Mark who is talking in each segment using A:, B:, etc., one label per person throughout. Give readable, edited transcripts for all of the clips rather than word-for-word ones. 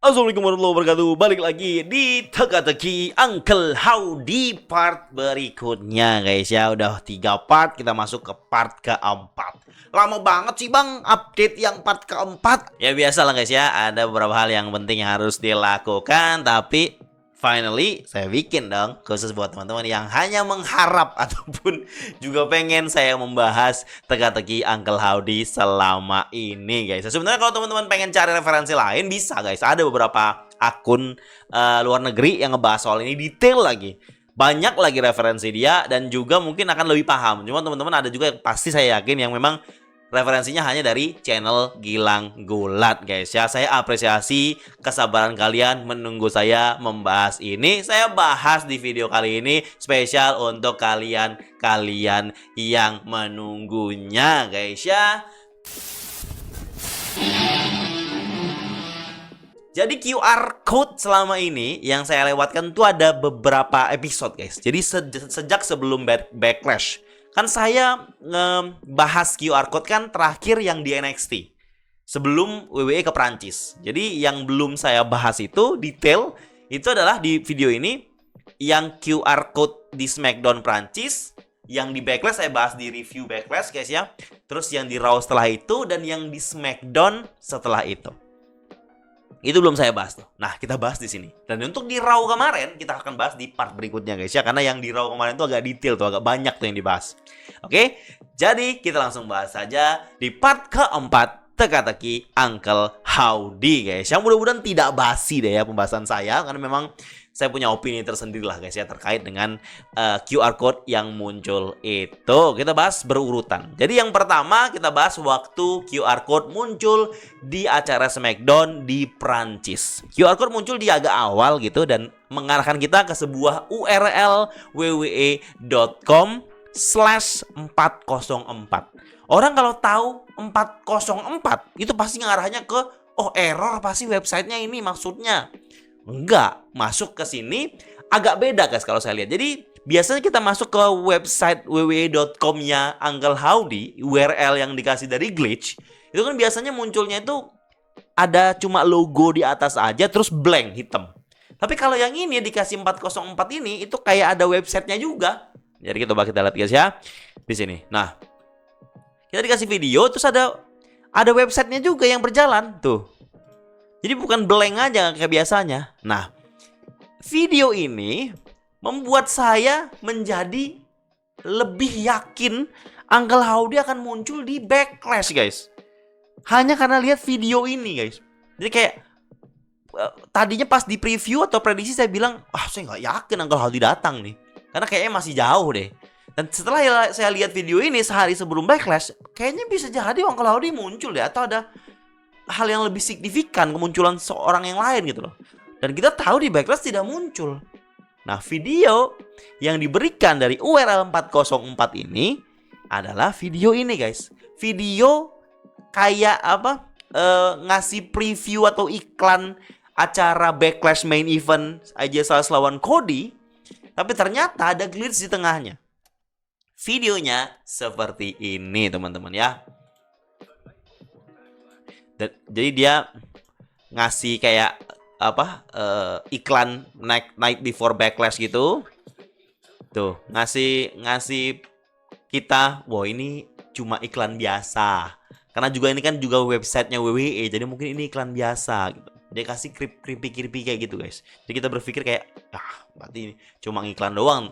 A: Assalamualaikum warahmatullahi wabarakatuh. Balik lagi di Teka-teki Uncle Howdy part berikutnya guys ya. Udah 3 part, kita masuk ke part keempat. Lama banget sih bang update yang part keempat. Ya biasa lah guys ya, ada beberapa hal yang penting yang harus dilakukan. Tapi finally saya bikin dong, khusus buat teman-teman yang hanya mengharap ataupun juga pengen saya membahas teka-teki Uncle Howdy selama ini guys. Sebenarnya kalau teman-teman pengen cari referensi lain bisa guys, ada beberapa akun luar negeri yang ngebahas soal ini detail lagi. Banyak lagi referensi dia dan juga mungkin akan lebih paham. Cuma teman-teman ada juga yang pasti saya yakin yang memang referensinya hanya dari channel Gilang Gulat guys ya. Saya apresiasi kesabaran kalian menunggu saya membahas ini. Saya bahas di video kali ini spesial untuk kalian yang menunggunya guys ya. Jadi QR code selama ini yang saya lewatkan tuh ada beberapa episode guys. Jadi sejak sebelum Backlash kan saya bahas QR code kan terakhir yang di NXT sebelum WWE ke Prancis. Jadi yang belum saya bahas itu detail itu adalah di video ini yang QR code di SmackDown Prancis, yang di Backlash saya bahas di review Backlash guys ya. Terus yang di Raw setelah itu dan yang di SmackDown setelah itu. Itu belum saya bahas tuh. Nah, kita bahas di sini. Dan untuk di Raw kemarin, kita akan bahas di part berikutnya guys ya. Karena yang di Raw kemarin tuh agak detail tuh, agak banyak tuh yang dibahas. Oke, jadi kita langsung bahas saja di part keempat teka-teki Uncle Howdy guys. Yang mudah-mudahan tidak basi deh ya pembahasan saya. Karena memang saya punya opini tersendiri lah guys ya terkait dengan QR code yang muncul itu. Kita bahas berurutan. Jadi yang pertama kita bahas waktu QR code muncul di acara SmackDown di Prancis. QR code muncul di agak awal gitu dan mengarahkan kita ke sebuah URL wwe.com/404. Orang kalau tahu 404 itu pasti ngarahnya ke error pasti websitenya ini maksudnya. Enggak, masuk ke sini agak beda guys kalau saya lihat. Jadi biasanya kita masuk ke website wwe.com-nya Uncle Howdy, URL yang dikasih dari Glitch, itu kan biasanya munculnya itu ada cuma logo di atas aja terus blank hitam. Tapi kalau yang ini dikasih 404 ini itu kayak ada websitenya juga. Jadi coba kita lihat guys ya di sini. Nah, kita dikasih video terus ada websitenya juga yang berjalan tuh. Jadi bukan blank aja kayak biasanya. Nah, video ini membuat saya menjadi lebih yakin Uncle Howdy akan muncul di Backlash guys. Hanya karena lihat video ini guys. Jadi kayak tadinya pas di preview atau prediksi saya bilang, saya nggak yakin Uncle Howdy datang nih. Karena kayaknya masih jauh deh. Dan setelah saya lihat video ini sehari sebelum Backlash, kayaknya bisa jadi Uncle Howdy muncul deh. Atau ada hal yang lebih signifikan kemunculan seorang yang lain gitu loh. Dan kita tahu di Backlash tidak muncul. Nah, video yang diberikan dari URL 404 ini adalah video ini guys. Video kayak ngasih preview atau iklan acara Backlash main event AJ Styles lawan Cody. Tapi ternyata ada glitch di tengahnya. Videonya seperti ini teman-teman ya. Jadi dia ngasih kayak iklan night before Backlash gitu. Tuh, ngasih kita, wah ini cuma iklan biasa. Karena juga ini kan juga websitenya WWE, jadi mungkin ini iklan biasa gitu. Dia kasih creepy kayak gitu guys. Jadi kita berpikir kayak, berarti ini cuma iklan doang.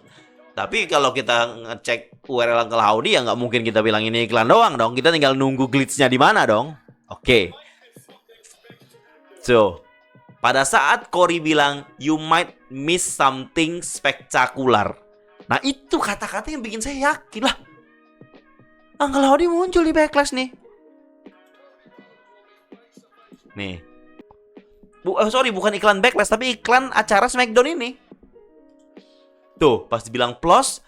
A: Tapi kalau kita ngecek URL Uncle Howdy ya nggak mungkin kita bilang ini iklan doang dong. Kita tinggal nunggu glitch-nya di mana dong. Oke. So, pada saat Corey bilang you might miss something spectacular. Nah, itu kata-kata yang bikin saya yakin lah. Uncle Howdy muncul di Backlash nih. Nih. Bukan iklan Backlash tapi iklan acara SmackDown ini. Tuh, pas dibilang plus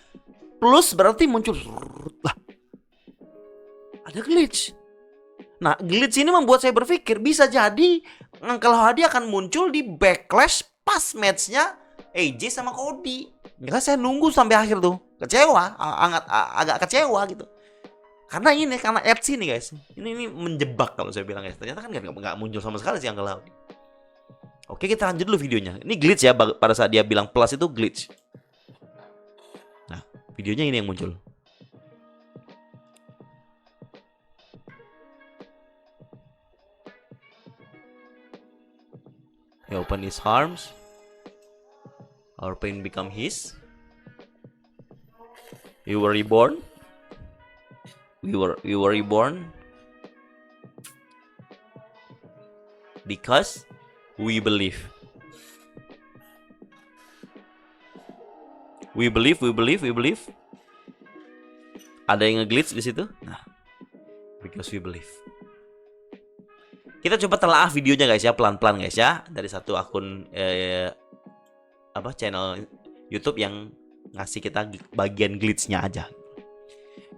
A: berarti muncul lah. Ada glitch. Nah, glitch ini membuat saya berpikir bisa jadi Uncle Howdy akan muncul di Backlash pas matchnya AJ sama Cody. Ya kan saya nunggu sampai akhir tuh. Kecewa, agak kecewa gitu. Karena ads ini guys. Ini menjebak kalau saya bilang guys. Ternyata kan nggak muncul sama sekali si Uncle Howdy. Oke, kita lanjut dulu videonya. Ini glitch ya, pada saat dia bilang plus itu glitch. Nah, videonya ini yang muncul. He open his arms. Our pain become his. You were reborn. We were reborn. Because we believe. We believe. Ada yang nge-glitch di situ. Nah, because we believe. Kita coba telaah videonya guys ya, pelan-pelan guys ya, dari satu akun channel YouTube yang ngasih kita bagian glitch-nya aja.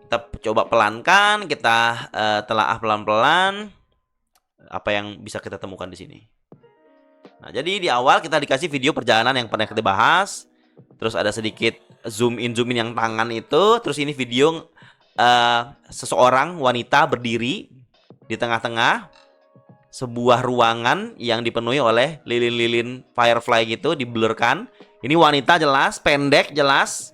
A: Kita coba pelankan, kita telaah pelan-pelan apa yang bisa kita temukan di sini. Nah, jadi di awal kita dikasih video perjalanan yang pernah kita bahas. Terus ada sedikit zoom in yang tangan itu. Terus ini video seseorang wanita berdiri di tengah-tengah sebuah ruangan yang dipenuhi oleh lilin-lilin firefly gitu, diblurkan. Ini wanita jelas, pendek jelas.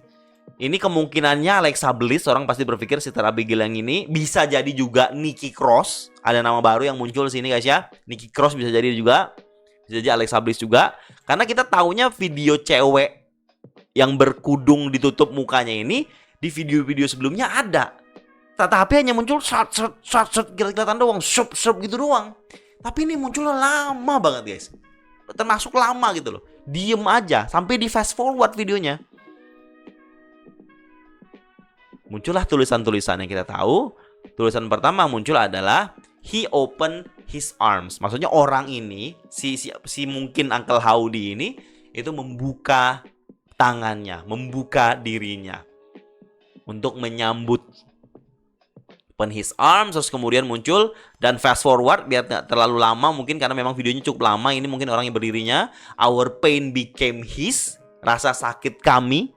A: Ini kemungkinannya Alexa Bliss. Orang pasti berpikir Sister Abigail yang ini bisa jadi juga Nikki Cross. Ada nama baru yang muncul di sini guys ya. Nikki Cross bisa jadi juga. Bisa jadi Alexa Bliss juga. Karena kita taunya video cewek yang berkudung ditutup mukanya ini di video-video sebelumnya ada. Tetapi hanya muncul shot kelihatan doang, shop gitu doang. Tapi ini munculnya lama banget guys. Termasuk lama gitu loh. Diem aja sampai di fast forward videonya. Muncullah tulisan-tulisan yang kita tahu. Tulisan pertama muncul adalah he opened his arms. Maksudnya orang ini si mungkin Uncle Howdy ini itu membuka tangannya, membuka dirinya untuk menyambut. Open his arms, terus kemudian muncul dan fast forward biar gak terlalu lama mungkin karena memang videonya cukup lama. Ini mungkin orang yang berdirinya. Our pain became his. Rasa sakit kami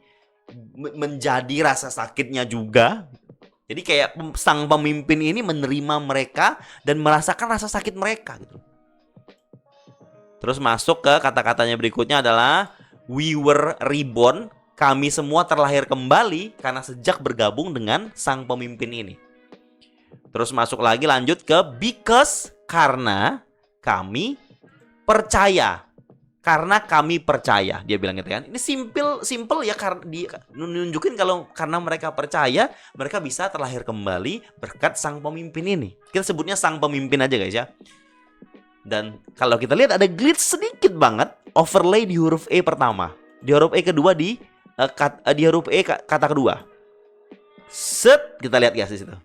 A: menjadi rasa sakitnya juga. Jadi kayak sang pemimpin ini menerima mereka dan merasakan rasa sakit mereka gitu. Terus masuk ke kata-katanya berikutnya adalah we were reborn. Kami semua terlahir kembali karena sejak bergabung dengan sang pemimpin ini. Terus masuk lagi lanjut ke because, karena kami percaya. Karena kami percaya, dia bilang gitu kan. Ini simple ya, karena dia nunjukin kalau karena mereka percaya, mereka bisa terlahir kembali berkat sang pemimpin ini. Kita sebutnya sang pemimpin aja guys ya. Dan kalau kita lihat ada glitch sedikit banget overlay di huruf E pertama. Di huruf E kedua di huruf E kata kedua. Set, kita lihat guys di situ.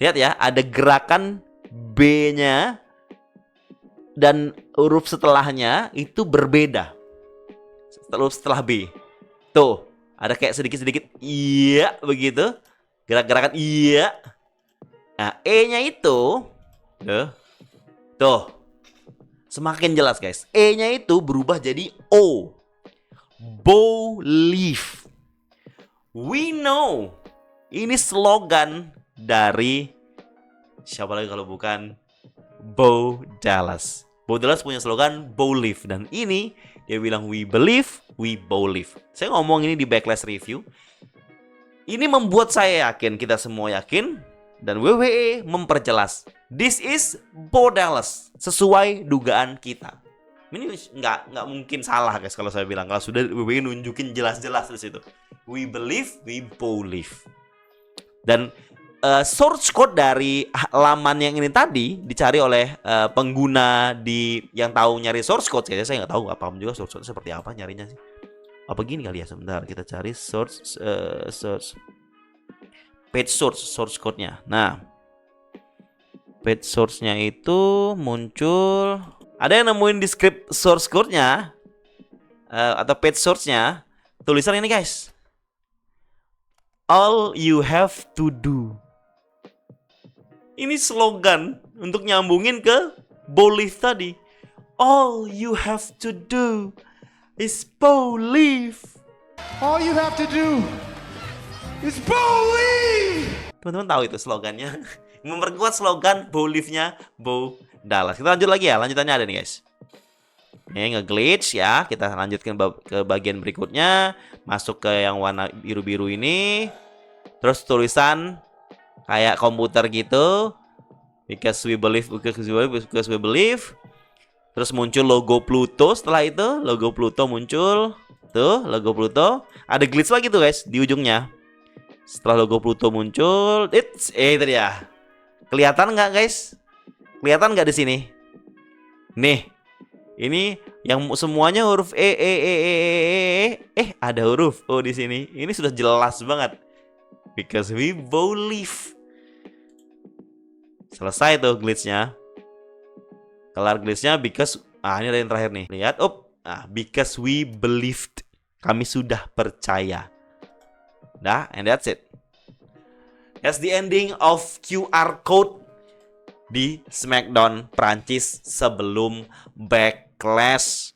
A: Lihat ya, ada gerakan B-nya dan huruf setelahnya itu berbeda. Setelah B. Tuh, ada kayak sedikit-sedikit iya begitu. Gerak-gerakan iya. Nah, E-nya itu tuh. Semakin jelas guys. E-nya itu berubah jadi O. Believe. We know. Ini slogan dari siapa lagi kalau bukan Bo Dallas. Bo Dallas punya slogan Believe, dan ini dia bilang we believe, we believe. Saya ngomong ini di Backlash Review. Ini membuat saya yakin, kita semua yakin, dan WWE memperjelas this is Bo Dallas sesuai dugaan kita. Ini nggak mungkin salah guys kalau saya bilang, kalau sudah WWE nunjukin jelas-jelas di situ. We believe, we believe. Dan source code dari laman yang ini tadi dicari oleh pengguna yang tahu nyari source code. Saya nggak tahu apa juga source code seperti apa nyarinya sih. Apa gini kali ya, sebentar kita cari source page source code-nya. Nah, page source-nya itu muncul, ada yang nemuin di script source code-nya atau page source-nya, tulisan ini guys. All you have to do. Ini slogan untuk nyambungin ke believe tadi. All you have to do is believe.
B: All you have to do is believe.
A: Teman-teman tahu itu slogannya. Memperkuat slogan believe-nya Bo Dallas. Kita lanjut lagi ya. Lanjutannya ada nih guys. nge-glitch ya. Kita lanjutkan ke bagian berikutnya. Masuk ke yang warna biru-biru ini. Terus tulisan kayak komputer gitu. Because we believe. Terus muncul logo Pluto setelah itu. Logo Pluto muncul. Tuh, logo Pluto. Ada glitch lagi tuh guys di ujungnya. Setelah logo Pluto muncul, itu dia. Kelihatan nggak guys? Kelihatan nggak di sini? Nih, ini yang semuanya huruf ada huruf O di sini. Ini sudah jelas banget. Because we believe. Selesai tuh glitchnya. Kelar glitchnya because ini ada yang terakhir nih. Lihat, because we believed. Kami sudah percaya. Dah, and that's it. That's the ending of QR code di SmackDown Prancis sebelum Backlash.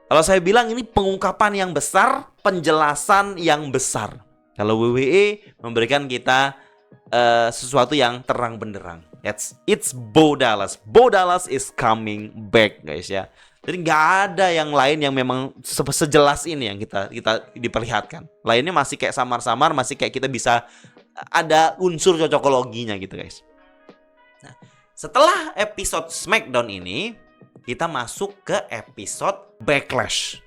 A: Kalau saya bilang ini pengungkapan yang besar, penjelasan yang besar. Kalau WWE memberikan kita sesuatu yang terang benderang. It's Bo Dallas. Bo Dallas is coming back, guys ya. Jadi nggak ada yang lain yang memang sejelas ini yang kita diperlihatkan. Lainnya masih kayak samar-samar, masih kayak kita bisa ada unsur cocokologinya gitu guys. Nah, setelah episode SmackDown ini, kita masuk ke episode Backlash.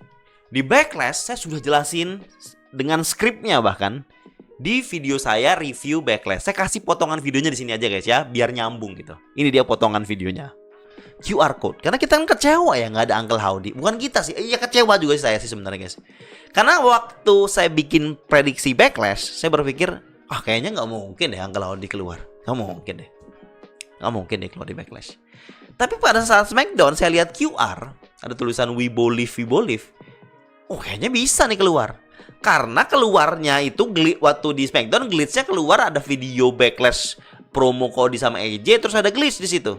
A: Di Backlash saya sudah jelasin dengan skripnya bahkan di video saya review Backlash. Saya kasih potongan videonya di sini aja guys ya, biar nyambung gitu. Ini dia potongan videonya. QR code. Karena kita kan kecewa ya nggak ada Uncle Howdy. Bukan kita sih, iya kecewa juga saya sih sebenarnya guys. Karena waktu saya bikin prediksi Backlash, saya berpikir, kayaknya nggak mungkin deh Uncle Howdy keluar. Nggak mungkin deh keluar di Backlash. Tapi pada saat SmackDown saya lihat QR, ada tulisan We Believe. Kayaknya bisa nih keluar. Karena keluarnya itu waktu di SmackDown glitchnya keluar ada video Backlash promo Cody sama AJ, terus ada glitch di situ.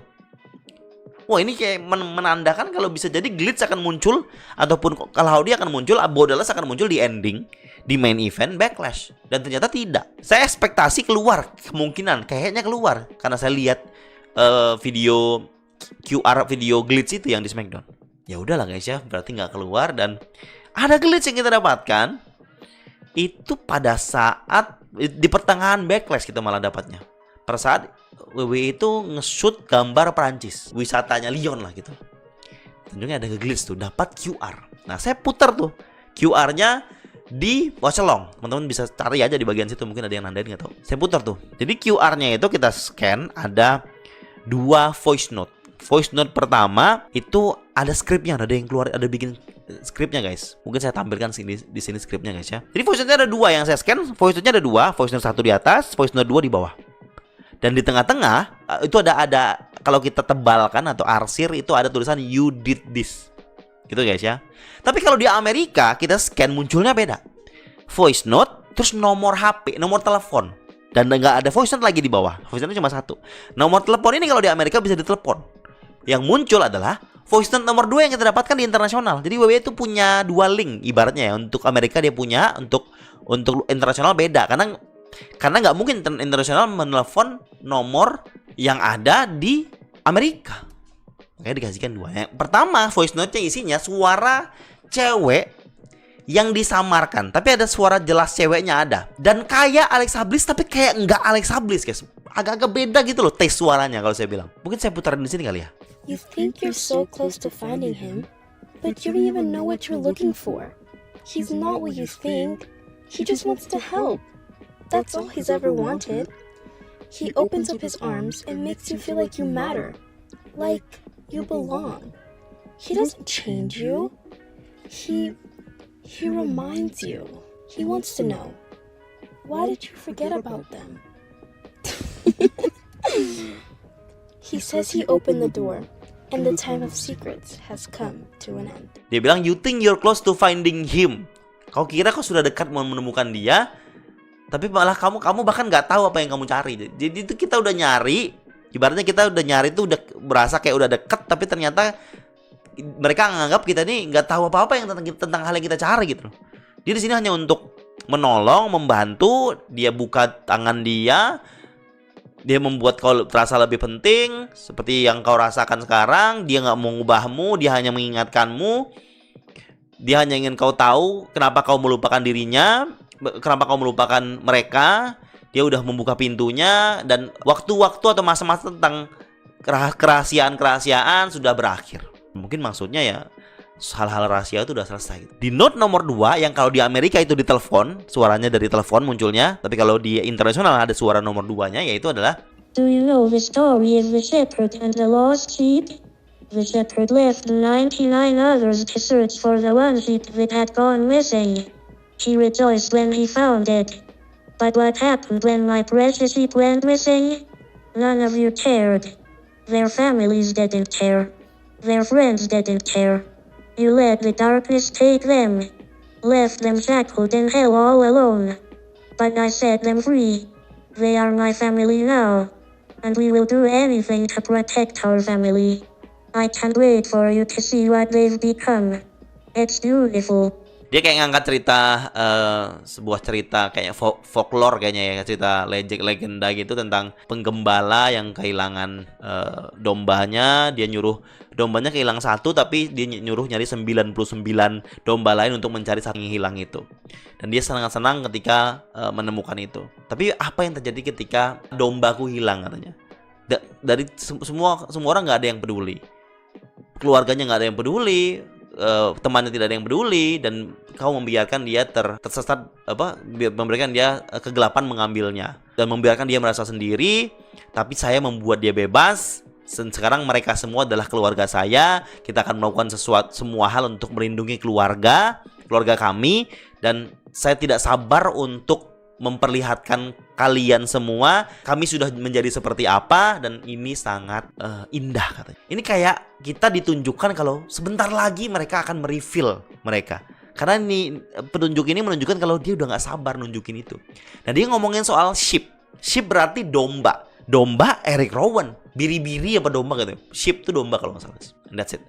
A: Wah, ini kayak menandakan kalau bisa jadi glitch akan muncul ataupun kalau Howdy akan muncul, Bo Dallas akan muncul di ending di main event Backlash. Dan ternyata tidak. Saya ekspektasi keluar, kemungkinan kayaknya keluar karena saya lihat video QR video glitch itu yang di SmackDown. Ya udahlah guys ya, berarti nggak keluar. Dan ada glitch yang kita dapatkan itu pada saat di pertengahan Backlash kita malah dapatnya. Pada saat WWE itu nge-shoot gambar Perancis, wisatanya Lyon lah gitu. Tentunya ada glitch tuh, dapat QR. Nah, saya putar tuh QR-nya di watch-along. Teman-teman bisa cari aja di bagian situ, mungkin ada yang nandain nggak tahu. Saya putar tuh. Jadi QR-nya itu kita scan, ada 2 voice note. Voice note pertama itu ada skripnya, ada yang keluar, ada bikin skripnya guys. Mungkin saya tampilkan di sini skripnya guys ya. Jadi voice note-nya ada 2 yang saya scan. Voice note-nya ada 2, voice note 1 di atas, voice note 2 di bawah. Dan di tengah-tengah itu ada kalau kita tebalkan atau arsir itu ada tulisan you did this. Gitu guys ya. Tapi kalau di Amerika kita scan munculnya beda. Voice note terus nomor HP, nomor telepon. Dan nggak ada voice note lagi di bawah. Voice note cuma 1. Nomor telepon ini kalau di Amerika bisa ditelepon. Yang muncul adalah voice note nomor 2 yang kita dapatkan di internasional. Jadi WWE itu punya 2 link ibaratnya ya. Untuk Amerika dia punya, untuk internasional beda. Karena nggak mungkin internasional menelpon nomor yang ada di Amerika. Makanya dikasihkan 2. Yang pertama, voice note-nya isinya suara cewek yang disamarkan. Tapi ada suara jelas ceweknya ada. Dan kayak Alexa Bliss, tapi kayak nggak Alexa Bliss guys. Agak-agak beda gitu loh taste suaranya kalau saya bilang. Mungkin saya putarin di sini kali ya.
C: You think you're so close to finding him, but you don't even know what you're looking for. He's not what you think. He just wants to help. That's all he's ever wanted. He opens up his arms and makes you feel like you matter, like you belong. He doesn't change you. He reminds you. He wants to know, why did you forget about them? He says he opened the door, and the time of secrets has come to an end.
A: Dia bilang, you think you're close to finding him. Kau kira kau sudah dekat mau menemukan dia, tapi malah kamu bahkan nggak tahu apa yang kamu cari. Jadi itu kita udah nyari, ibaratnya kita udah nyari itu udah berasa kayak udah deket, tapi ternyata mereka nganggap kita nih nggak tahu apa-apa yang tentang hal yang kita cari gitu. Dia di sini hanya untuk menolong, membantu. Dia buka tangan dia, Dia membuat kau terasa lebih penting, seperti yang kau rasakan sekarang. Dia nggak mau mengubahmu, dia hanya mengingatkanmu. Dia hanya ingin kau tahu kenapa kau melupakan dirinya, kenapa kau melupakan mereka. Dia udah membuka pintunya, dan waktu-waktu atau masa-masa tentang kerahasiaan sudah berakhir. Mungkin maksudnya ya hal-hal rahasia itu udah selesai. Di note nomor 2 yang kalau di Amerika itu di telepon, suaranya dari telepon munculnya, tapi kalau di internasional ada suara nomor 2-nya, yaitu adalah
D: Do you know the story of the shepherd and the lost sheep? The shepherd left the 99 others to search for the one sheep that had gone missing. He rejoiced when he found it. But what happened when my precious sheep went missing? None of you cared. Their families didn't care. Their friends didn't care. You let the darkness take them. Left them shackled in hell all alone. But I set them free. They are my family now. And we will do anything to protect our family. I can't wait for you to see what they've become. It's beautiful.
A: dia kayak ngangkat cerita sebuah cerita kayak folklore kayaknya ya, cerita legenda gitu tentang penggembala yang kehilangan dombanya. Dia nyuruh dombanya kehilangan satu, tapi dia nyuruh nyari 99 domba lain untuk mencari satu yang hilang itu. Dan dia senang-senang ketika menemukan itu. Tapi apa yang terjadi ketika dombaku hilang katanya? Dari semua orang nggak ada yang peduli, keluarganya nggak ada yang peduli, temannya tidak ada yang peduli, dan kau membiarkan dia tersesat, memberikan dia kegelapan mengambilnya dan membiarkan dia merasa sendiri. Tapi saya membuat dia bebas. Sekarang mereka semua adalah keluarga saya. Kita akan melakukan semua hal untuk melindungi keluarga kami, dan saya tidak sabar untuk memperlihatkan kalian semua kami sudah menjadi seperti apa, dan ini sangat indah katanya. Ini kayak kita ditunjukkan kalau sebentar lagi mereka akan mereveal mereka. Karena ini petunjuk ini menunjukkan kalau dia udah gak sabar nunjukin itu. Nah, dia ngomongin soal sheep. Sheep berarti domba. Domba Eric Rowan. Biri-biri apa domba katanya. Sheep itu domba kalau gak salah. And that's it.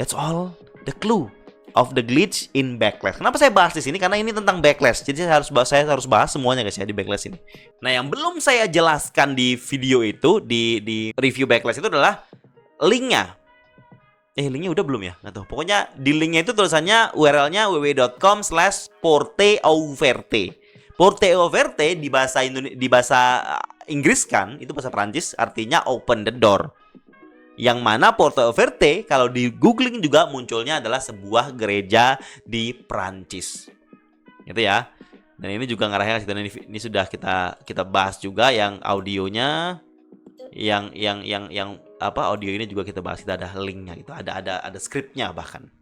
A: That's all the clue of the glitch in Backlash. Kenapa saya bahas di sini? Karena ini tentang Backlash. Jadi saya harus bahas semuanya guys ya di Backlash ini. Nah, yang belum saya jelaskan di video itu, di review Backlash itu adalah linknya. Linknya udah belum ya? Nggak tahu. Pokoknya di linknya itu tulisannya URL-nya www.com/porteouverte. Porteouverte di bahasa Inggris kan, itu bahasa Prancis, artinya open the door. Yang mana Porteouverte kalau di googling juga munculnya adalah sebuah gereja di Prancis. Gitu ya. Dan ini juga ngarahnya ini sudah kita bahas juga yang audionya, yang audio ini juga kita bahas, kita ada linknya gitu, ada skripnya bahkan.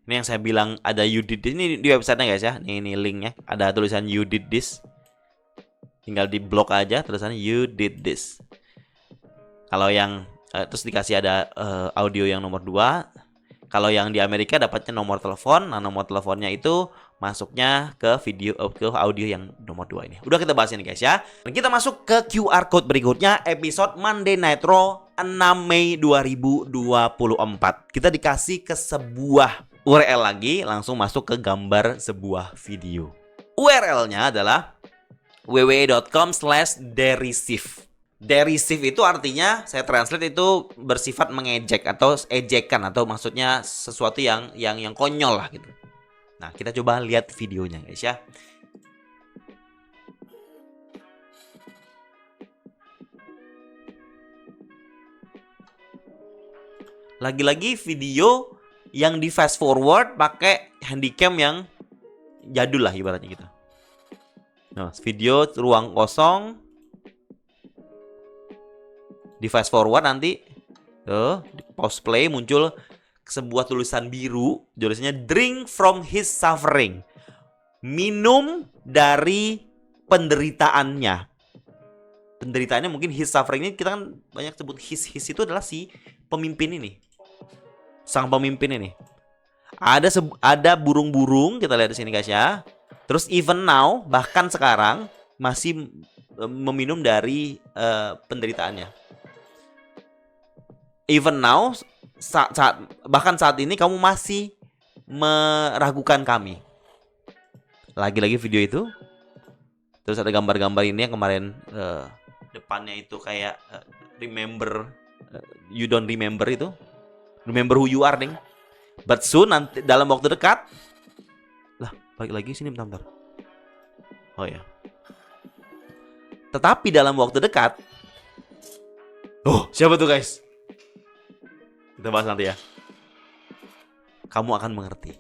A: Ini yang saya bilang ada you did this, ini di websitenya guys ya. Ini linknya, ada tulisan you did this. Tinggal di blok aja tulisannya you did this. Kalau yang terus dikasih ada audio yang nomor 2. Kalau yang di Amerika dapatnya nomor telepon. Nah, nomor teleponnya itu masuknya ke audio yang nomor 2 ini. Udah kita bahas ini guys ya. Dan kita masuk ke QR code berikutnya, episode Monday Night Raw 6 Mei 2024. Kita dikasih ke sebuah URL lagi, langsung masuk ke gambar sebuah video. URL-nya adalah www.com/derisive. Derisive itu artinya, saya translate itu bersifat mengejek atau ejekan, atau maksudnya sesuatu yang konyol lah gitu. Nah, kita coba lihat videonya guys ya. Lagi-lagi video yang di fast forward pakai handycam yang jadul lah ibaratnya gitu. Nah, video ruang kosong. Di fast forward nanti di pause play muncul sebuah tulisan biru, tulisannya drink from his suffering. Minum dari penderitaannya. Penderitaannya mungkin his suffering ini, kita kan banyak sebut his itu adalah si pemimpin ini. Sang pemimpin ini. Ada burung-burung, kita lihat di sini guys ya. Terus even now, bahkan sekarang masih meminum dari penderitaannya. Even now, bahkan saat ini kamu masih meragukan kami. Lagi-lagi video itu. Terus ada gambar-gambar ini yang kemarin depannya itu kayak remember, you don't remember itu. Remember who you are, ding. But soon, nanti dalam waktu dekat. Lah, balik lagi sini bentar. Oh ya. Tetapi dalam waktu dekat. Oh, siapa tuh guys? Kita bahas nanti ya. Kamu akan mengerti.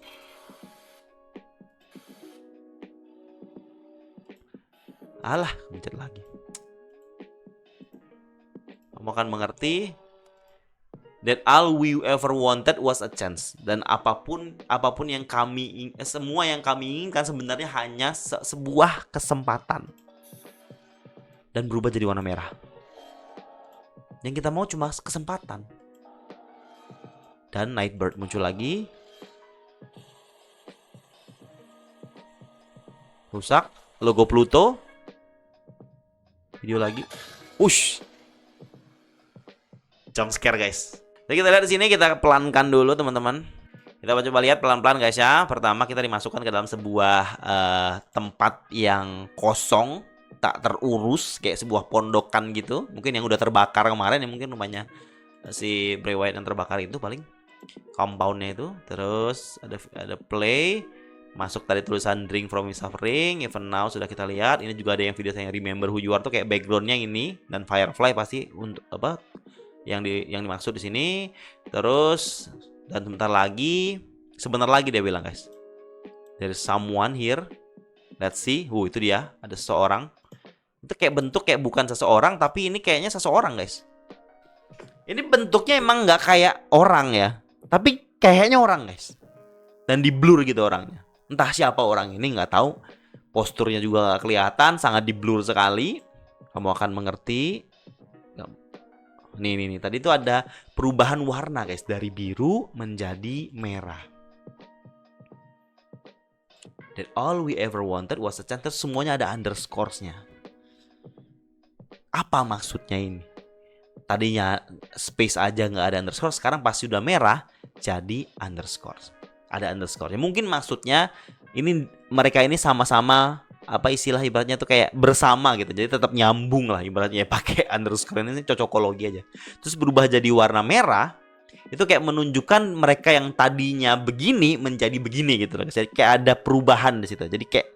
A: Alah, mencet lagi. Kamu akan mengerti that all we ever wanted was a chance. Dan apapun yang semua yang kami inginkan sebenarnya hanya sebuah kesempatan. Dan berubah jadi warna merah. Yang kita mau cuma kesempatan. Dan Nightbird muncul lagi. Rusak. Logo Pluto. Video lagi. Ush. Jump scare guys. Jadi kita lihat di sini, kita pelankan dulu teman-teman. Kita coba lihat pelan-pelan guys ya. Pertama kita dimasukkan ke dalam sebuah tempat yang kosong, tak terurus, kayak sebuah pondokan gitu. Mungkin yang udah terbakar kemarin ya, mungkin rumahnya si Bray Wyatt yang terbakar itu paling compoundnya itu. Terus ada play. Masuk tadi tulisan drink from his suffering. Even now sudah kita lihat. Ini juga ada yang video saya remember who you are tuh kayak backgroundnya ini, dan Firefly pasti untuk apa yang dimaksud di sini. Terus dan sebentar lagi dia bilang guys, there's someone here, let's see. Itu dia, ada seseorang. Itu kayak bentuk kayak bukan seseorang, tapi ini kayaknya seseorang guys. Ini bentuknya emang nggak kayak orang ya, tapi kayaknya orang guys. Dan di blur gitu orangnya. Entah siapa orang ini, nggak tahu. Posturnya juga nggak kelihatan, sangat di blur sekali. Kamu akan mengerti. Nih. Tadi itu ada perubahan warna guys, dari biru menjadi merah. That all we ever wanted was a chance. Terus semuanya ada underscoresnya. Apa maksudnya ini? Tadinya space aja nggak ada underscore, sekarang pasti udah merah jadi underscore. Ada underscore. Ya, mungkin maksudnya ini mereka ini sama-sama apa istilah ibaratnya tuh kayak bersama gitu. Jadi tetap nyambung lah ibaratnya, pakai underscore ini cocokologi aja. Terus berubah jadi warna merah. Itu kayak menunjukkan mereka yang tadinya begini menjadi begini gitu loh. Jadi kayak ada perubahan di situ. Jadi kayak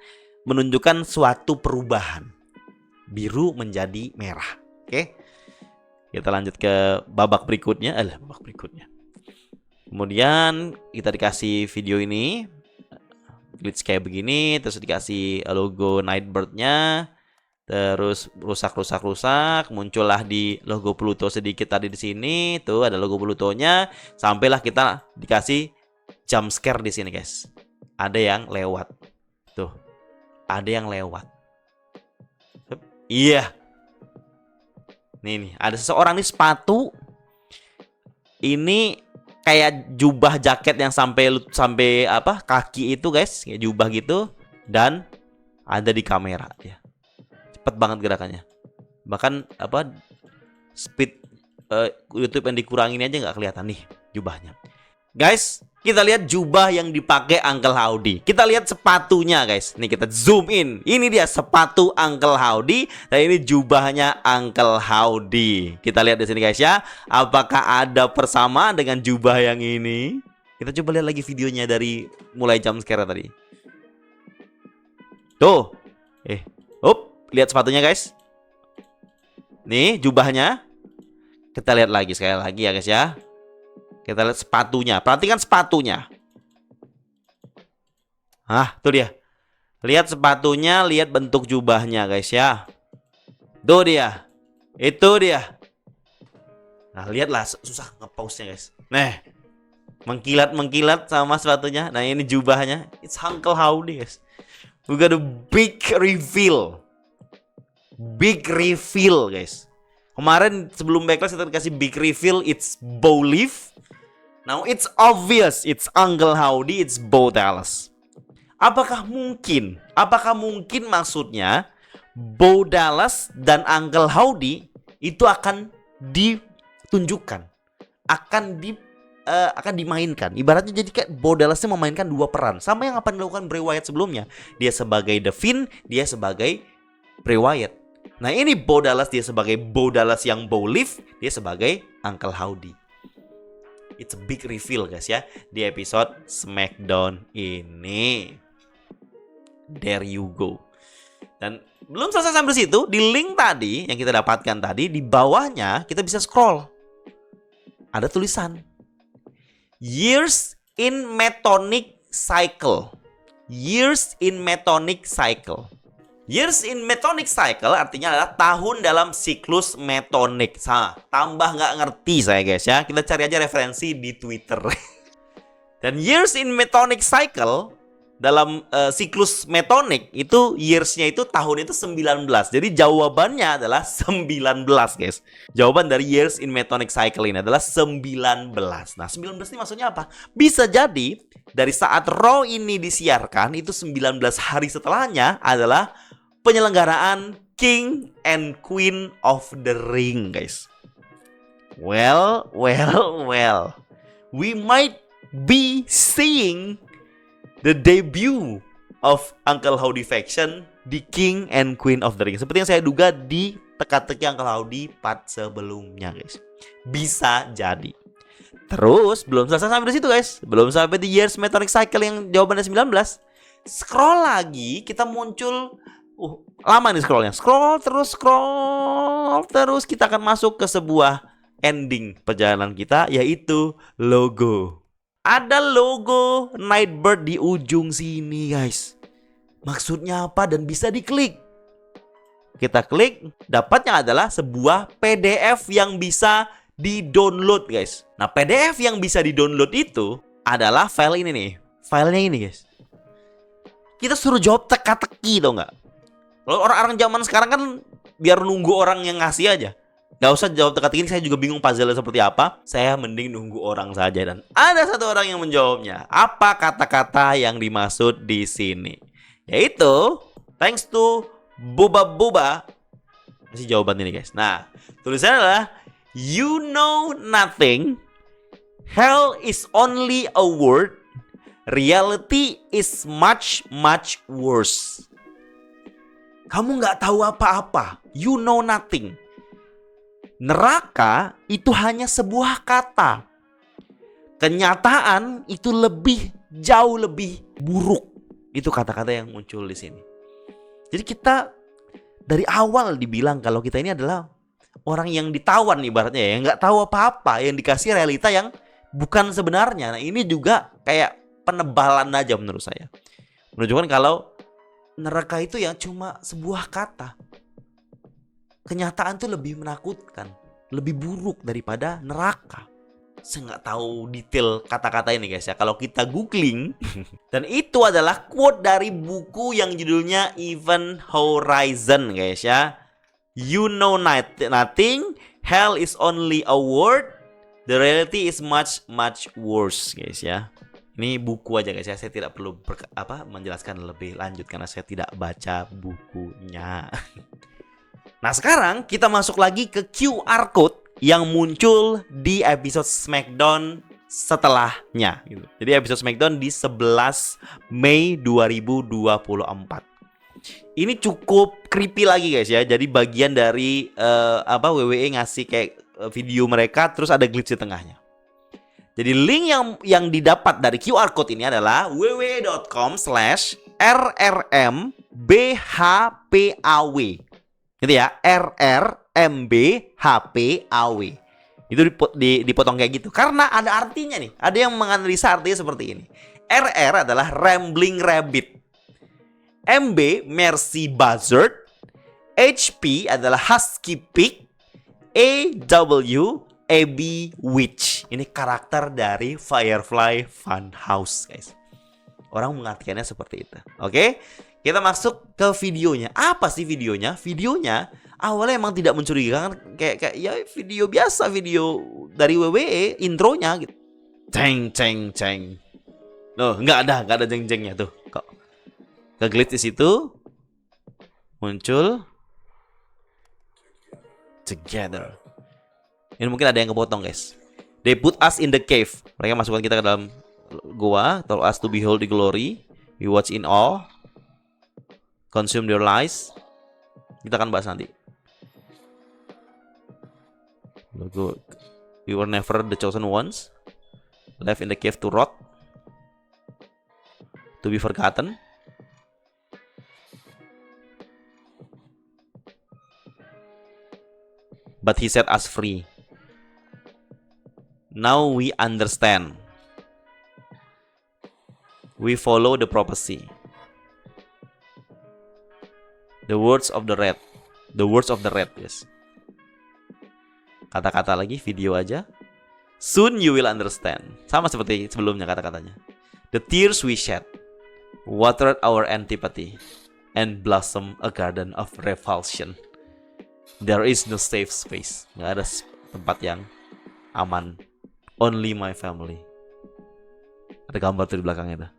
A: menunjukkan suatu perubahan. Biru menjadi merah. Oke. Kita lanjut ke babak berikutnya. Kemudian kita dikasih video ini, glitch kayak begini, terus dikasih logo Nightbird-nya, terus rusak, muncullah di logo Pluto sedikit tadi di sini, tuh ada logo Plutonya, sampailah kita dikasih jump scare di sini guys. Ada yang lewat, tuh, ada yang lewat. Iya. Nih, ada seseorang di sepatu. Ini kayak jubah jaket yang sampai apa kaki itu guys, kayak jubah gitu, dan ada di kamera ya. Cepet banget gerakannya. Bahkan apa speed YouTube yang dikurangin aja nggak kelihatan nih jubahnya. Guys, kita lihat jubah yang dipakai Uncle Howdy. Kita lihat sepatunya guys. Nih kita zoom in. Ini dia sepatu Uncle Howdy, dan ini jubahnya Uncle Howdy. Kita lihat di sini guys ya. Apakah ada persamaan dengan jubah yang ini? Kita coba lihat lagi videonya dari mulai jump scare tadi. Tuh. Lihat sepatunya guys. Nih jubahnya. Kita lihat lagi sekali lagi ya guys ya. Kita lihat sepatunya. Perhatikan sepatunya. Tuh dia. Lihat sepatunya, lihat bentuk jubahnya guys ya. Tuh dia. Itu dia. Nah, lihatlah, susah nge-pause-nya guys. Nah, mengkilat-mengkilat sama sepatunya. Nah, ini jubahnya. It's Uncle Howdy guys. We got a big reveal. Big reveal guys. Kemarin sebelum backlash kita dikasih big reveal, it's Bo Leaf. Now it's obvious, it's Uncle Howdy, it's Bo Dallas. Apakah mungkin maksudnya Bo Dallas dan Uncle Howdy itu akan ditunjukkan, akan dimainkan. Ibaratnya jadi kayak Bo Dallasnya memainkan dua peran, sama yang apa dilakukan Bray Wyatt sebelumnya. Dia sebagai The Fiend, dia sebagai Bray Wyatt. Nah ini Bo Dallas, dia sebagai Bo Dallas yang Bo Live, dia sebagai Uncle Howdy. It's a big reveal guys ya di episode SmackDown ini. There you go. Dan belum selesai sampai situ, di link tadi yang kita dapatkan tadi, di bawahnya kita bisa scroll. Ada tulisan Years in Metonic Cycle. Years in Metonic Cycle. Years in Metonic Cycle artinya adalah tahun dalam siklus metonic. Tambah nggak ngerti saya guys ya. Kita cari aja referensi di Twitter. Dan years in Metonic Cycle dalam siklus metonic itu years-nya itu tahun itu 19. Jadi jawabannya adalah 19 guys. Jawaban dari years in Metonic Cycle ini adalah 19. Nah 19 ini maksudnya apa? Bisa jadi dari saat Raw ini disiarkan itu 19 hari setelahnya adalah penyelenggaraan King and Queen of the Ring guys. Well. We might be seeing the debut of Uncle Howdy Faction di King and Queen of the Ring. Seperti yang saya duga di teka-teki Uncle Howdy part sebelumnya guys. Bisa jadi. Terus belum selesai sampai di situ guys. Belum sampai di Years Metonic Cycle yang jawabannya 19. Scroll lagi, kita muncul lama nih scrollnya. Scroll terus kita akan masuk ke sebuah ending perjalanan kita, yaitu logo. Ada logo Nightbird di ujung sini guys. Maksudnya apa dan bisa diklik. Kita klik, dapatnya adalah sebuah PDF yang bisa di-download guys. Nah PDF yang bisa di-download itu adalah file ini nih. Filenya ini guys. Kita suruh jawab teka-teki tau nggak? Kalau orang-orang zaman sekarang kan biar nunggu orang yang ngasih aja. Gak usah jawab teka-teki, saya juga bingung puzzle-nya seperti apa. Saya mending nunggu orang saja. Dan ada satu orang yang menjawabnya. Apa kata-kata yang dimaksud di sini? Yaitu, thanks to Boba. Masih jawaban ini guys. Nah, tulisannya adalah you know nothing. Hell is only a word. Reality is much worse. Kamu gak tahu apa-apa. You know nothing. Neraka itu hanya sebuah kata. Kenyataan itu jauh lebih buruk. Itu kata-kata yang muncul di sini. Jadi kita dari awal dibilang kalau kita ini adalah orang yang ditawan ibaratnya ya, yang nggak tahu apa-apa, yang dikasih realita yang bukan sebenarnya. Nah ini juga kayak penebalan aja menurut saya. Menunjukkan kalau neraka itu yang cuma sebuah kata. Kenyataan tuh lebih menakutkan, lebih buruk daripada neraka. Saya nggak tahu detail kata-kata ini guys ya. Kalau kita googling, dan itu adalah quote dari buku yang judulnya Event Horizon guys ya. You know nothing, hell is only a word, the reality is much worse guys ya. Ini buku aja guys ya. Saya tidak perlu menjelaskan lebih lanjut karena saya tidak baca bukunya. Nah sekarang kita masuk lagi ke QR code yang muncul di episode SmackDown setelahnya gitu. Jadi episode SmackDown di 11 Mei 2024. Ini cukup creepy lagi guys ya. Jadi bagian dari WWE ngasih kayak video mereka, terus ada glitch di tengahnya. Jadi link yang didapat dari QR code ini adalah www.com/rrmbhpaw. Gitu ya, RRMBHPAW. Itu dipotong kayak gitu karena ada artinya nih. Ada yang menganalisa artinya seperti ini. RR adalah Rambling Rabbit, MB Mercy Buzzard, HP adalah Husky Pig, AW Abby Witch. Ini karakter dari Firefly Funhouse guys. Orang mengartikannya seperti itu. Oke? Kita masuk ke videonya. Apa sih videonya? Videonya awalnya emang tidak mencurigakan, kayak ya video biasa, video dari WWE intronya gitu. Ceng. Loh, nggak ada jeng-jengnya tuh. Kok ke glitch di situ muncul together. Ini mungkin ada yang kepotong guys. They put us in the cave. Mereka masukkan kita ke dalam gua, told us to behold the glory. We watch in awe. Consume their lies. Kita akan bahas nanti. Logo, we were never the chosen ones, left in the cave to rot, to be forgotten. But he set us free. Now we understand. We follow the prophecy. The words of the red. The words of the red, yes. Kata-kata lagi, video aja. Soon you will understand. Sama seperti sebelumnya kata-katanya. The tears we shed watered our antipathy and blossom a garden of revulsion. There is no safe space. Nggak ada tempat yang aman. Only my family. Ada gambar tuh di belakangnya dah.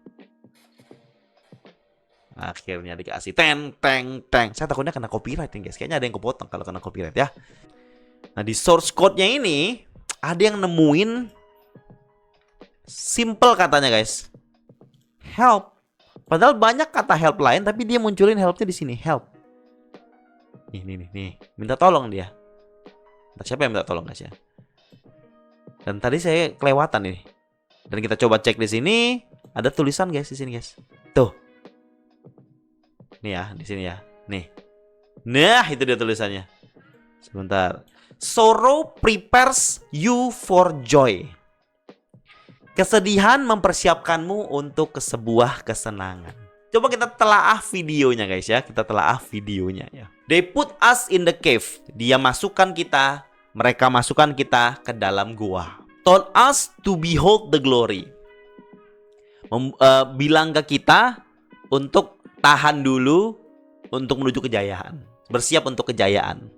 A: Akhirnya dikasih teng. Saya takutnya kena copyright nih guys. Kayaknya ada yang kepotong kalau kena copyright ya. Nah di source code-nya ini ada yang nemuin simple katanya guys. Help. Padahal banyak kata help lain tapi dia munculin helpnya di sini. Help. Nih. Minta tolong dia. Entah siapa yang minta tolong guys ya. Dan tadi saya kelewatan nih. Dan kita coba cek di sini, ada tulisan guys di sini guys. Tuh. Nih ya, di sini ya. Nih. Nah, itu dia tulisannya. Sebentar. Sorrow prepares you for joy. Kesedihan mempersiapkanmu untuk sebuah kesenangan. Coba kita telaah videonya guys ya. Kita telaah videonya ya. They put us in the cave. Mereka masukkan kita ke dalam gua. Told us to behold the glory. Bilang ke kita untuk tahan dulu untuk menuju kejayaan. Bersiap untuk kejayaan.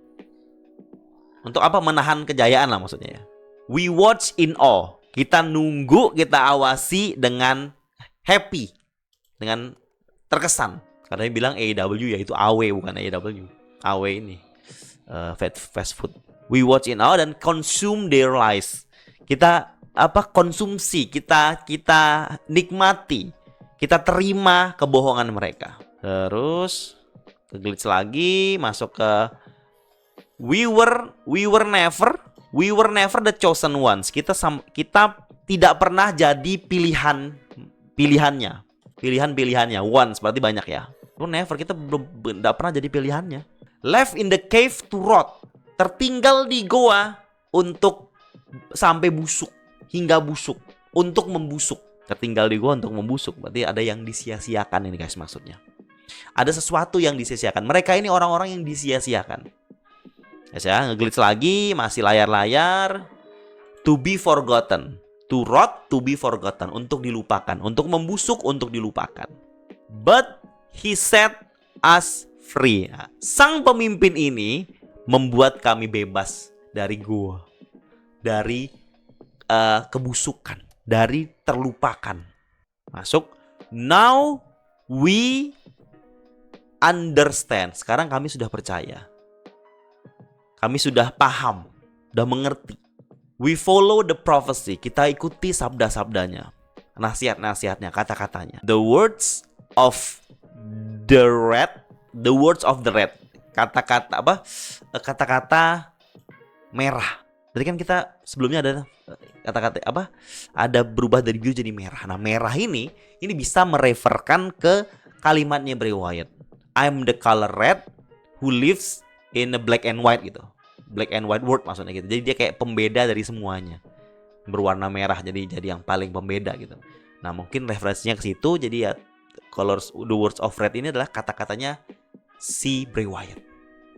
A: Untuk apa? Menahan kejayaan lah maksudnya ya. We watch in awe. Kita nunggu, kita awasi dengan happy. Dengan terkesan. Karena dia bilang AEW yaitu AW bukan AEW. AW ini fast food. We watch in awe dan consume their lies. Kita konsumsi, kita nikmati, kita terima kebohongan mereka. Terus ke glitch lagi, masuk ke we were never the chosen ones. Kita tidak pernah jadi pilihannya. Once berarti banyak ya. Kita tidak pernah jadi pilihannya. Left in the cave to rot. Tertinggal di goa untuk sampai busuk, hingga busuk, untuk membusuk. Tertinggal di goa untuk membusuk. Berarti ada yang disia-siakan ini guys maksudnya. Ada sesuatu yang disia-siakan. Mereka ini orang-orang yang disia-siakan. Guys ya, ngeglitch lagi, masih layar-layar. To be forgotten. To rot, to be forgotten. Untuk dilupakan. Untuk membusuk, untuk dilupakan. But he set us free. Nah, sang pemimpin ini membuat kami bebas dari gua, dari kebusukan, dari terlupakan. Masuk. Now we understand. Sekarang kami sudah percaya. Kami sudah paham, sudah mengerti. We follow the prophecy. Kita ikuti sabda-sabdanya, nasihat-nasihatnya, kata-katanya. The words of the red. The words of the red. Kata-kata apa? Kata-kata merah. Tadi kan kita sebelumnya ada kata-kata apa? Ada berubah dari biru jadi merah. Nah, merah ini bisa mereferkan ke kalimatnya Bray Wyatt. I'm the color red who lives in a black and white gitu. Black and white world maksudnya gitu. Jadi dia kayak pembeda dari semuanya. Berwarna merah jadi yang paling pembeda gitu. Nah, mungkin referensinya ke situ. Jadi ya the words of red ini adalah kata-katanya si Bray Wyatt.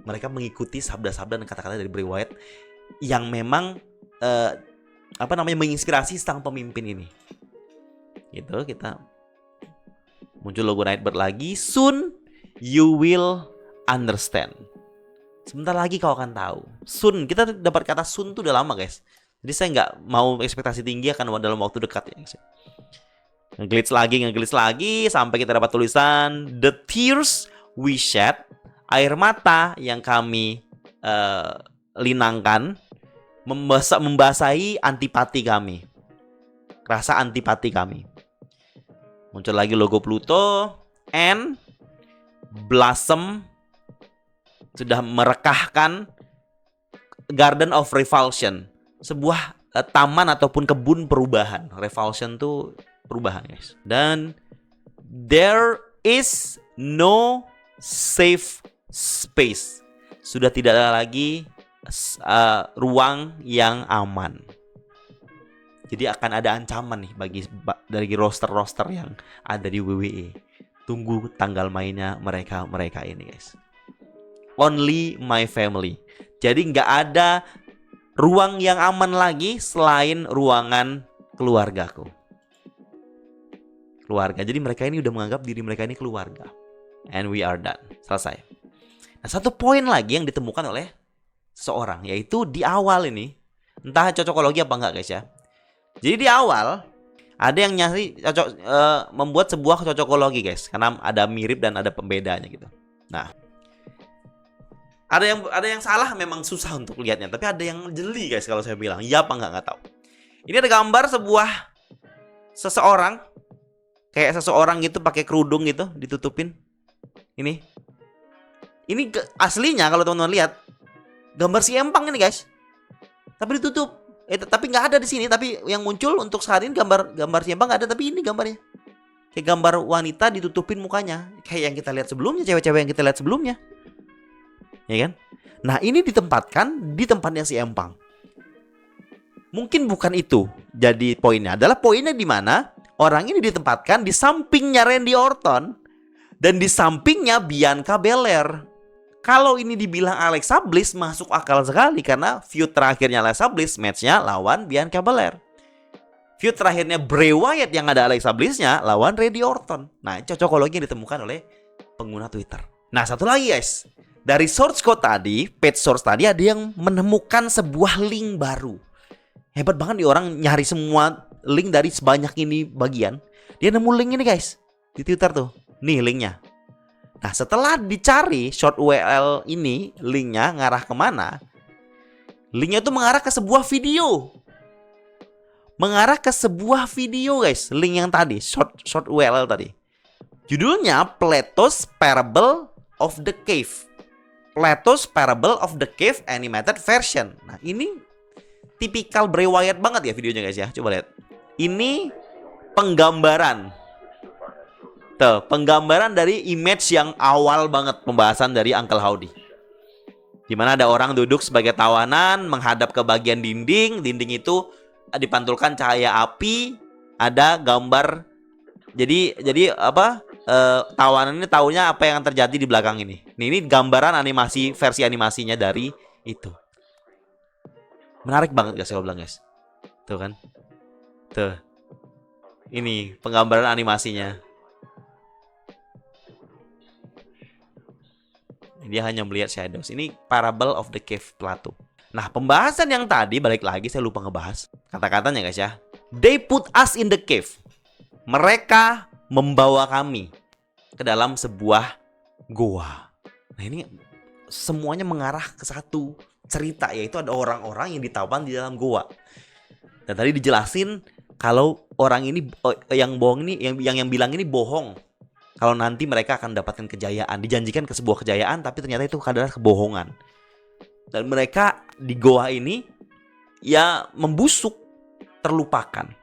A: Mereka mengikuti sabda-sabda dan kata-kata dari Bray Wyatt yang memang menginspirasi sang pemimpin ini. Gitu, kita muncul logo Nightbird lagi. Soon you will understand. Sebentar lagi kau akan tahu. Soon, kita dapat kata soon tuh udah lama guys. Jadi saya nggak mau ekspektasi tinggi akan dalam waktu dekat ya guys. Ngeglitch lagi sampai kita dapat tulisan the tears we shed, air mata yang kami linangkan membasahi antipati kami, rasa antipati kami. Muncul lagi logo Pluto and blossom sudah merekahkan Garden of Revulsion, sebuah taman ataupun kebun perubahan. Revulsion tuh perubahan, guys. Dan there is no safe space. Sudah tidak ada lagi ruang yang aman. Jadi akan ada ancaman nih dari roster-roster yang ada di WWE. Tunggu tanggal mainnya mereka ini, guys. Only my family. Jadi nggak ada ruang yang aman lagi selain ruangan keluargaku. Keluarga. Jadi mereka ini udah menganggap diri mereka ini keluarga. And we are done. Selesai. Nah, satu poin lagi yang ditemukan oleh seseorang, yaitu di awal ini, entah cocokologi apa enggak, guys ya. Jadi di awal ada yang nyari membuat sebuah cocokologi, guys, karena ada mirip dan ada pembedanya gitu. Nah, ada yang salah, memang susah untuk lihatnya, tapi ada yang jeli, guys, kalau saya bilang. Iya apa enggak tahu. Ini ada gambar seseorang kayak seseorang gitu pakai kerudung gitu, ditutupin. Ini aslinya kalau teman-teman lihat gambar si Empang ini, guys. Tapi ditutup. Tapi nggak ada di sini. Tapi yang muncul untuk saat ini gambar si Empang nggak ada. Tapi ini gambarnya kayak gambar wanita ditutupin mukanya, kayak yang kita lihat sebelumnya, cewek-cewek yang kita lihat sebelumnya, ya kan? Nah, ini ditempatkan di tempatnya si Empang. Mungkin bukan itu jadi poinnya. Adalah poinnya di mana orang ini ditempatkan di sampingnya Randy Orton dan di sampingnya Bianca Belair. Kalau ini dibilang Alexa Bliss masuk akal sekali, karena feud terakhirnya Alexa Bliss matchnya lawan Bianca Belair. Feud terakhirnya Bray Wyatt yang ada Alexa Bliss-nya lawan Randy Orton. Nah, cocokologi yang ditemukan oleh pengguna Twitter. Nah, satu lagi, guys. Dari source code tadi, page source tadi, ada yang menemukan sebuah link baru. Hebat banget nih orang nyari semua link dari sebanyak ini bagian. Dia nemu link ini, guys, di Twitter tuh. Nih linknya. Nah, setelah dicari short URL ini, linknya ngarah kemana? Linknya tuh mengarah ke sebuah video. Mengarah ke sebuah video, guys. Link yang tadi, short URL tadi. Judulnya Plato's Parable of the Cave. Plato's Parable of the Cave Animated Version. Nah, ini tipikal Bray Wyatt banget ya videonya, guys ya. Coba lihat. Ini penggambaran. Tuh, penggambaran dari image yang awal banget pembahasan dari Uncle Howdy. Dimana ada orang duduk sebagai tawanan menghadap ke bagian dinding. Dinding itu dipantulkan cahaya api. Ada gambar. Jadi apa? Tawanan ini taunya apa yang terjadi di belakang ini. Ini gambaran animasi, versi animasinya dari itu. Menarik banget, guys, saya bilang, guys. Tuh kan. Tuh. Ini penggambaran animasinya. Dia hanya melihat shadows. Ini Parable of the Cave Plato. Nah, pembahasan yang tadi, balik lagi, saya lupa ngebahas kata-katanya, guys ya. They put us in the cave. Mereka membawa kami ke dalam sebuah goa. Nah, ini semuanya mengarah ke satu cerita, yaitu ada orang-orang yang ditawan di dalam goa. Dan tadi dijelasin kalau orang ini yang bohong ini, yang bilang ini bohong. Kalau nanti mereka akan mendapatkan kejayaan, dijanjikan ke sebuah kejayaan, tapi ternyata itu adalah kebohongan. Dan mereka di goa ini ya membusuk, terlupakan.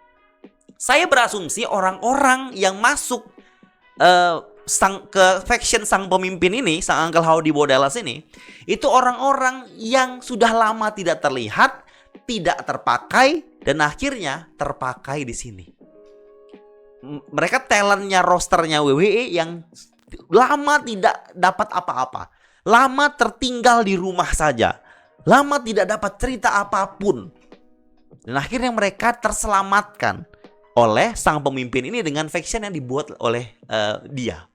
A: Saya berasumsi orang-orang yang masuk ke faction sang pemimpin ini, sang Uncle Howdy Bo Dallas ini, itu orang-orang yang sudah lama tidak terlihat, tidak terpakai, dan akhirnya terpakai di sini. Mereka talentnya, rosternya WWE yang lama tidak dapat apa-apa, lama tertinggal di rumah saja, lama tidak dapat cerita apapun, dan akhirnya mereka terselamatkan oleh sang pemimpin ini dengan faction yang dibuat oleh dia.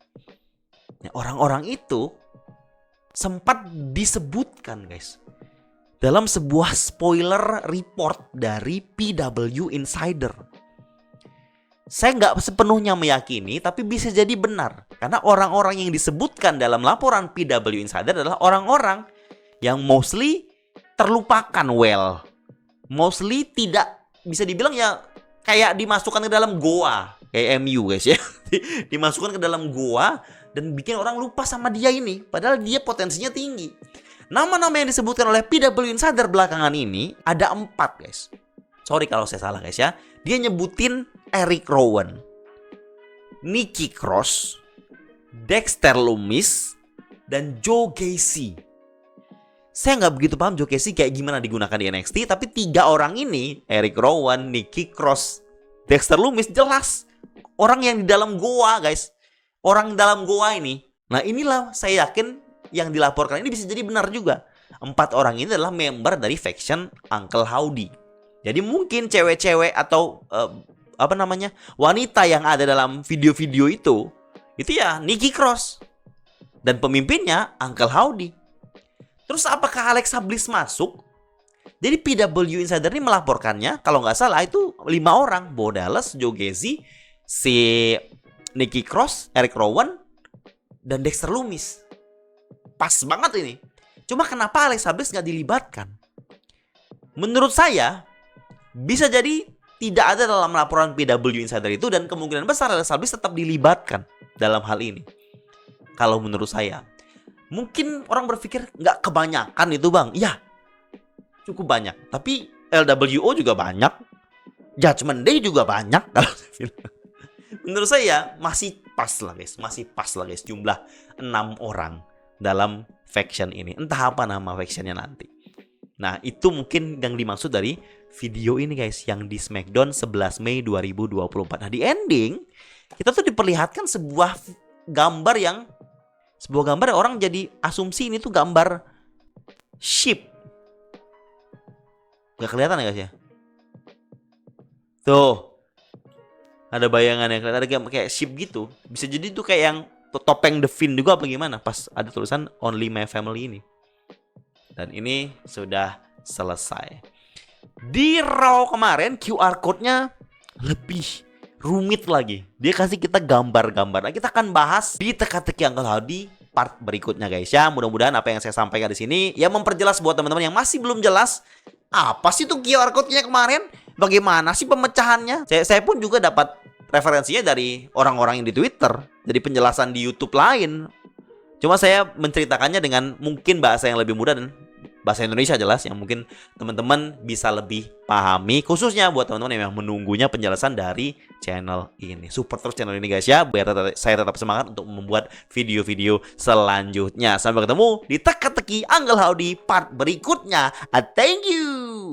A: Nah, orang-orang itu sempat disebutkan, guys, dalam sebuah spoiler report dari PW Insider. Saya nggak sepenuhnya meyakini, tapi bisa jadi benar. Karena orang-orang yang disebutkan dalam laporan PW Insider adalah orang-orang yang mostly terlupakan mostly tidak, bisa dibilang ya kayak dimasukkan ke dalam goa. Kayak MU, guys ya. Dimasukkan ke dalam goa dan bikin orang lupa sama dia ini. Padahal dia potensinya tinggi. Nama-nama yang disebutkan oleh PW Insider belakangan ini ada 4, guys. Sorry kalau saya salah, guys ya. Dia nyebutin Eric Rowan, Nikki Cross, Dexter Lumis, dan Joe Gacy. Saya nggak begitu paham Joe Gacy kayak gimana digunakan di NXT, tapi 3 orang ini, Eric Rowan, Nikki Cross, Dexter Lumis, jelas orang yang di dalam goa, guys. Orang dalam goa ini. Nah, inilah saya yakin yang dilaporkan ini bisa jadi benar juga. 4 orang ini adalah member dari faction Uncle Howdy. Jadi mungkin cewek-cewek atau wanita yang ada dalam video-video itu ya Nikki Cross dan pemimpinnya Uncle Howdy. Terus apakah Alexa Bliss masuk? Jadi PW Insider ini melaporkannya kalau nggak salah itu 5 orang, Bo Dallas, Joe Gacy, si Nikki Cross, Eric Rowan, dan Dexter Lumis. Pas banget ini. Cuma kenapa Alexa Bliss nggak dilibatkan? Menurut saya, bisa jadi tidak ada dalam laporan PW Insider itu dan kemungkinan besar Alexa Bliss tetap dilibatkan dalam hal ini. Kalau menurut saya. Mungkin orang berpikir nggak kebanyakan itu bang. Ya, cukup banyak. Tapi LWO juga banyak. Judgment Day juga banyak. Kalau saya bilang. Menurut saya masih pas lah guys. Jumlah 6 orang dalam faction ini. Entah apa nama factionnya nanti. Nah itu mungkin yang dimaksud dari video ini guys. Yang di Smackdown 11 Mei 2024. Nah di ending kita tuh diperlihatkan sebuah gambar yang orang jadi asumsi ini tuh gambar ship. Gak kelihatan ya guys ya? Tuh ada bayangannya, ada kayak ship gitu. Bisa jadi tuh kayak yang topeng The Fiend juga apa gimana pas ada tulisan Only My Family ini. Dan ini sudah selesai. Di Raw kemarin QR code-nya lebih rumit lagi. Dia kasih kita gambar-gambar. Nah, kita akan bahas di teka-teki Uncle Howdy part berikutnya guys ya. Mudah-mudahan apa yang saya sampaikan di sini ya memperjelas buat teman-teman yang masih belum jelas apa sih tuh QR code-nya kemarin? Bagaimana sih pemecahannya? Saya pun juga dapat referensinya dari orang-orang yang di Twitter, dari penjelasan di YouTube lain. Cuma saya menceritakannya dengan mungkin bahasa yang lebih mudah dan bahasa Indonesia jelas yang mungkin teman-teman bisa lebih pahami, khususnya buat teman-teman yang menunggunya penjelasan dari channel ini. Support terus channel ini guys ya, biar saya tetap semangat untuk membuat video-video selanjutnya. Sampai ketemu di teka-teki Uncle Howdy part berikutnya. Thank you.